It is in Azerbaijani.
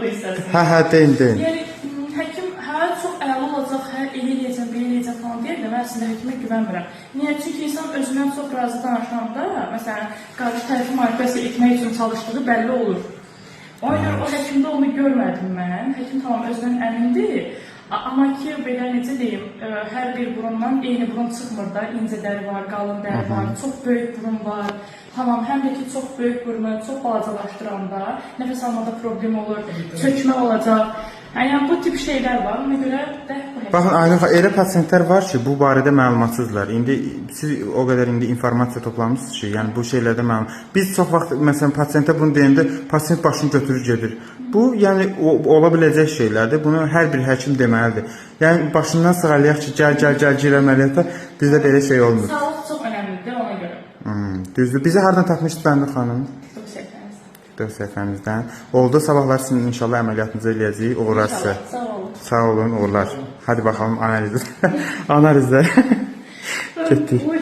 bu hissəsini. Hə, deyin. Yəni, həkim çox əla olacaq, eləyəcəm, belə eləyəcəm falan deyir də, mən əslində həkimə güvənmirəm. Niyə? Çünki insan özündən çox razı danışanda, məsələn, qarşı tərəfi manipülyasiya etmək üçün çalışdığı bəlli olur. Ona görə o həkimdə onu görmədim mən. Həkim tamam özündən əmindir. Amma ki, belə necə deyim, hər bir burundan eyni burun çıxmır da, incə dəri var, qalın dəri var, çox böyük burun var. Tamam, həm də ki, çox böyük burunu çox balacalaşdıranda nəfəs almada problem olur, çökmə olacaq. Yəni, bu tip şeylər var, ona görə də bu həkim. Baxın, Aylin xanım, elə pasiyentlər var ki, bu barədə məlumatsızdırlar. İndi siz o qədər informasiya toplamışsınız ki, yəni bu şeylərdə məlum. Biz çox vaxt, məsələn, pasiyentə bunu deyəndə, pasiyent başını götürür gedir. Bu, yəni, ola biləcək şeylərdir. Bunu hər bir həkim deməlidir. Yəni, başından sığalayaq ki, gəl, gir əməliyyata, bizdə belə şey olmur. Sağlıq çox önəmlidir, ona görə. Düzdür. Bizi hardan tapmışdınız, Bəndər xanım? Çox Səhifənizdən. Oldu, sabahlar sizin inşallah əməliyyatınızı eləyəcəyik. Uğurlar sizə. sağ olun. Sağ olun, uğurlar. Hadi bakalım analizler. Analizler. Getdik. Bu